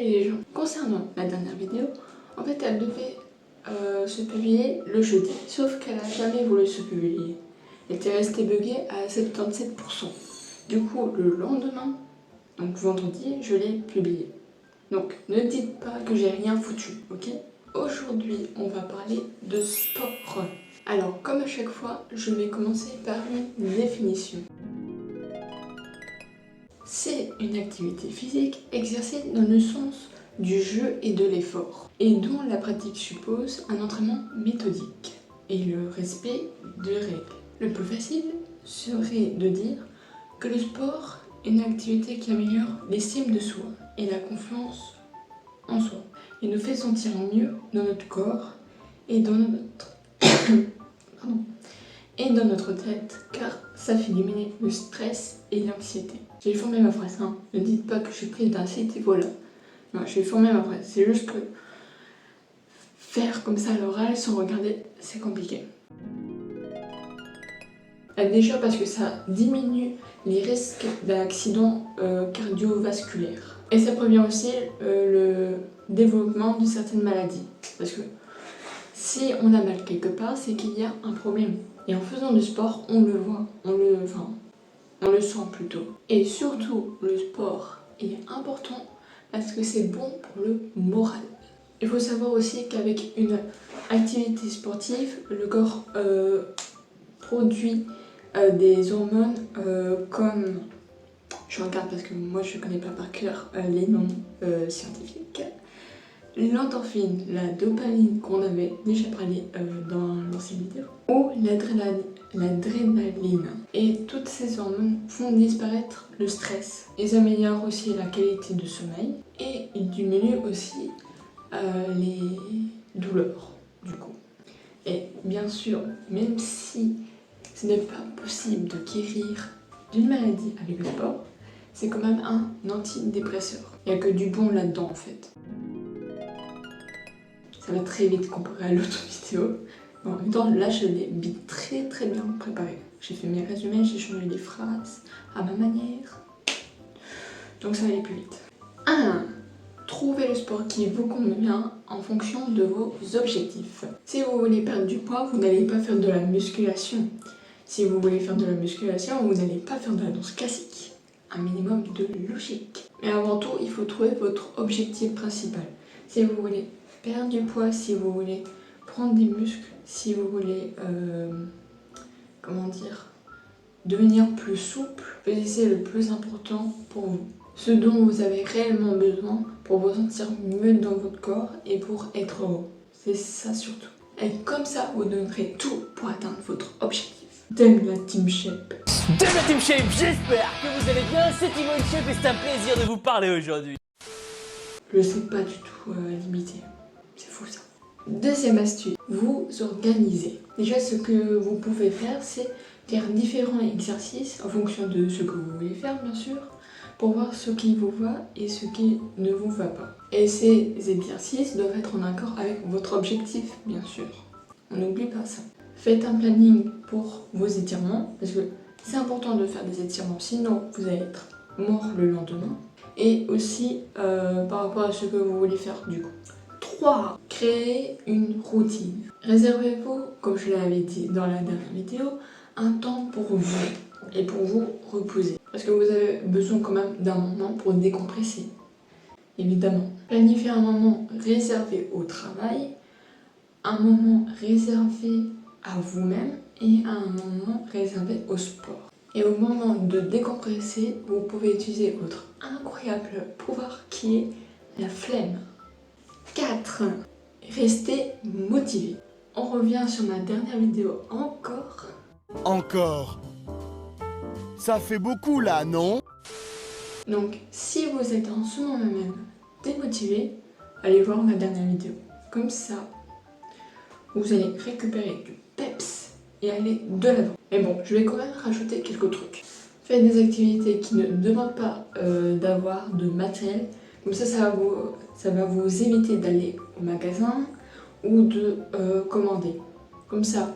les gens. Concernant la dernière vidéo, en fait elle devait se publier le jeudi, sauf qu'elle a jamais voulu se publier. Elle était restée buggée à 77%. Du coup, le lendemain, donc vendredi, je l'ai publiée. Donc ne dites pas que j'ai rien foutu, ok? Aujourd'hui, on va parler de sport. Alors, comme à chaque fois, je vais commencer par une définition. C'est une activité physique exercée dans le sens du jeu et de l'effort, et dont la pratique suppose un entraînement méthodique et le respect de règles. Le plus facile serait de dire que le sport est une activité qui améliore l'estime de soi et la confiance en soi. Il nous fait sentir mieux dans notre corps et dans notre dans notre tête, car ça fait diminuer le stress et l'anxiété. J'ai formé ma phrase, hein. Ne dites pas que je suis prise d'un site et voilà. Non, j'ai formé ma phrase. C'est juste que faire comme ça à l'oral sans regarder, c'est compliqué. Déjà parce que ça diminue les risques d'accidents cardiovasculaires. Et ça prévient aussi le développement de certaines maladies. Parce que si on a mal quelque part, c'est qu'il y a un problème. Et en faisant du sport, on le voit, on le sent plutôt. Et surtout, le sport est important parce que c'est bon pour le moral. Il faut savoir aussi qu'avec une activité sportive, le corps produit des hormones comme... Je regarde parce que moi je ne connais pas par cœur les noms scientifiques. L'endorphine, la dopamine qu'on avait déjà parlé dans l'ancienne vidéo, ou l'adrénaline. Et toutes ces hormones font disparaître le stress. Ils améliorent aussi la qualité de sommeil et ils diminuent aussi les douleurs du coup. Et bien sûr, même si ce n'est pas possible de guérir d'une maladie avec le sport, c'est quand même un antidépresseur. Il n'y a que du bon là-dedans en fait. Ça va très vite comparé à l'autre vidéo. Bon, en même temps, là, je l'ai très bien préparé. J'ai fait mes résumés, j'ai changé les phrases à ma manière. Donc ça va aller plus vite. 1. Trouvez le sport qui vous convient en fonction de vos objectifs. Si vous voulez perdre du poids, vous n'allez pas faire de la musculation. Si vous voulez faire de la musculation, vous n'allez pas faire de la danse classique. Un minimum de logique. Mais avant tout, il faut trouver votre objectif principal. Si vous voulez perdre du poids, si vous voulez prendre des muscles, si vous voulez, devenir plus souple, c'est le plus important pour vous. Ce dont vous avez réellement besoin pour vous sentir mieux dans votre corps et pour être heureux. C'est ça surtout. Et comme ça, vous donnerez tout pour atteindre votre objectif. T'aimes la Team Shape. T'aimes la Team Shape, j'espère que vous allez bien, c'est Timon Shape et c'est un plaisir de vous parler aujourd'hui. Je sais pas du tout limiter. C'est fou ça. Deuxième astuce, vous organisez. Déjà, ce que vous pouvez faire, c'est faire différents exercices en fonction de ce que vous voulez faire, bien sûr, pour voir ce qui vous va et ce qui ne vous va pas. Et ces exercices doivent être en accord avec votre objectif, bien sûr. On n'oublie pas ça. Faites un planning pour vos étirements, parce que c'est important de faire des étirements, sinon vous allez être mort le lendemain. Et aussi par rapport à ce que vous voulez faire du coup. 3. Créez une routine. Réservez-vous, comme je l'avais dit dans la dernière vidéo, un temps pour vous et pour vous reposer. Parce que vous avez besoin quand même d'un moment pour décompresser, évidemment. Planifiez un moment réservé au travail, un moment réservé à vous-même et un moment réservé au sport. Et au moment de décompresser, vous pouvez utiliser votre incroyable pouvoir qui est la flemme. 4. Restez motivé. On revient sur ma dernière vidéo encore. Encore. Ça fait beaucoup là, non? Donc, si vous êtes en ce moment même démotivé, allez voir ma dernière vidéo. Comme ça, vous allez récupérer du peps et aller de l'avant. Mais bon, je vais quand même rajouter quelques trucs. Faites des activités qui ne demandent pas d'avoir de matériel. Comme ça va vous éviter d'aller au magasin ou de commander. Comme ça,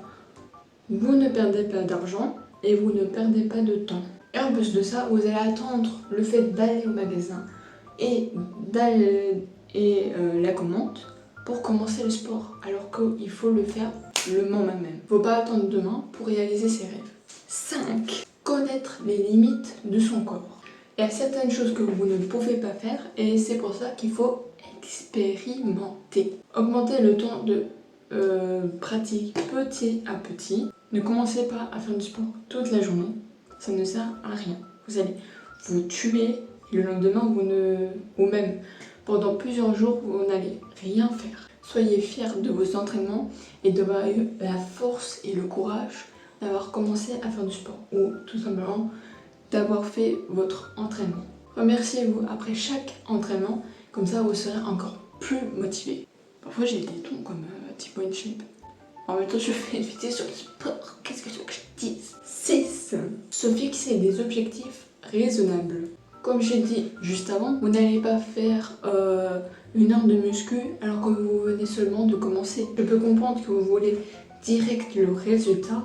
vous ne perdez pas d'argent et vous ne perdez pas de temps. Et en plus de ça, vous allez attendre le fait d'aller au magasin et la commande pour commencer le sport, alors qu'il faut le faire le moment même. Faut pas attendre demain pour réaliser ses rêves. 5. Connaître les limites de son corps. Il y a certaines choses que vous ne pouvez pas faire et c'est pour ça qu'il faut expérimenter. Augmenter le temps de pratique petit à petit. Ne commencez pas à faire du sport toute la journée, ça ne sert à rien. Vous allez vous tuer et le lendemain ou même pendant plusieurs jours vous n'allez rien faire. Soyez fiers de vos entraînements et d'avoir eu la force et le courage d'avoir commencé à faire du sport ou tout simplement d'avoir fait votre entraînement. Remerciez-vous après chaque entraînement, comme ça vous serez encore plus motivé. Parfois j'ai des tons comme T-Point Shape. En même temps je fais une vidéo sur le sport, qu'est-ce que je veux que je dise? 6. Se fixer des objectifs raisonnables. Comme j'ai dit juste avant, vous n'allez pas faire 1 heure de muscu alors que vous venez seulement de commencer. Je peux comprendre que vous voulez direct le résultat,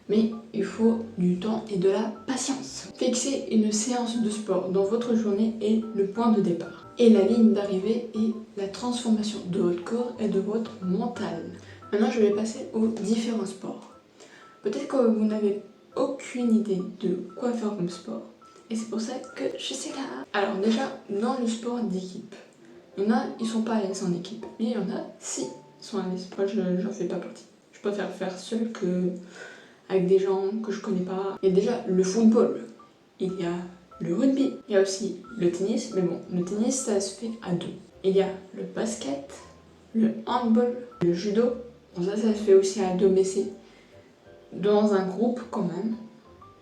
mais il faut du temps et de la patience. Fixez une séance de sport dans votre journée et le point de départ. Et la ligne d'arrivée est la transformation de votre corps et de votre mental. Maintenant, je vais passer aux différents sports. Peut-être que vous n'avez aucune idée de quoi faire comme sport. Et c'est pour ça que je suis là. Alors déjà, dans le sport d'équipe, il y en a, ils sont pas à l'aise en équipe. Mais il y en a, si, sont à l'aise. Moi, j'en fais pas partie. Je préfère faire seul que avec des gens que je connais pas. Il y a déjà le football, il y a le rugby, il y a aussi le tennis, mais bon, le tennis ça se fait à 2. Il y a le basket, le handball, le judo. Bon, ça se fait aussi à 2, mais c'est dans un groupe quand même,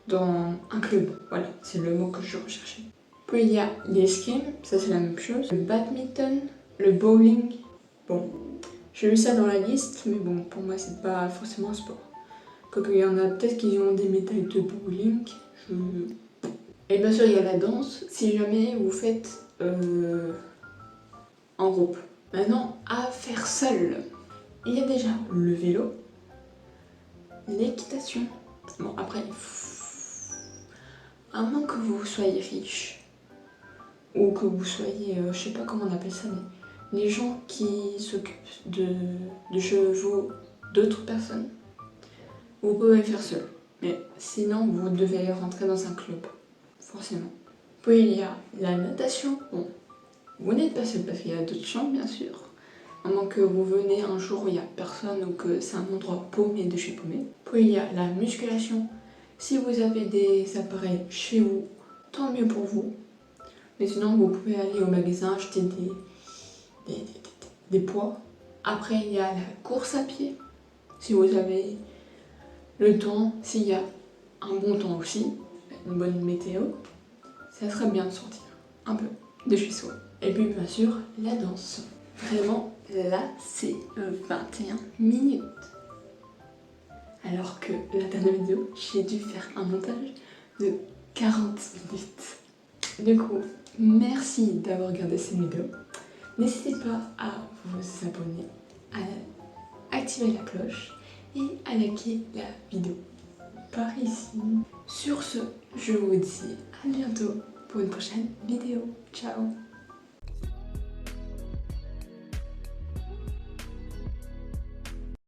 dans un club. Voilà, c'est le mot que je recherchais. Puis il y a l'escrime, ça c'est la même chose. Le badminton, le bowling. Bon, j'ai lu ça dans la liste, mais bon, pour moi c'est pas forcément un sport. Quoique il y en a peut-être qui ont des médailles de bowling. Et bien sûr il y a la danse, si jamais vous faites en groupe. Maintenant, à faire seul. Il y a déjà le vélo, l'équitation. Bon après, à moins que vous soyez riche, ou que vous soyez, je sais pas comment on appelle ça, mais les gens qui s'occupent de chevaux d'autres personnes, vous pouvez le faire seul. Mais sinon, vous devez rentrer dans un club, forcément. Puis il y a la natation. Bon, vous n'êtes pas seul parce qu'il y a d'autres gens, bien sûr. À moins que vous venez un jour où il n'y a personne ou que c'est un endroit paumé de chez paumé. Puis il y a la musculation. Si vous avez des appareils chez vous, tant mieux pour vous. Mais sinon, vous pouvez aller au magasin acheter des poids. Après, il y a la course à pied. Si vous avez le temps, s'il y a un bon temps aussi, une bonne météo, ça serait bien de sortir un peu de chez soi. Et puis bien sûr, la danse. Vraiment, là, c'est 21 minutes. Alors que la dernière vidéo, j'ai dû faire un montage de 40 minutes. Du coup, merci d'avoir regardé cette vidéo. N'hésitez pas à vous abonner, à activer la cloche et à liker la vidéo par ici. Sur ce, je vous dis à bientôt pour une prochaine vidéo. Ciao!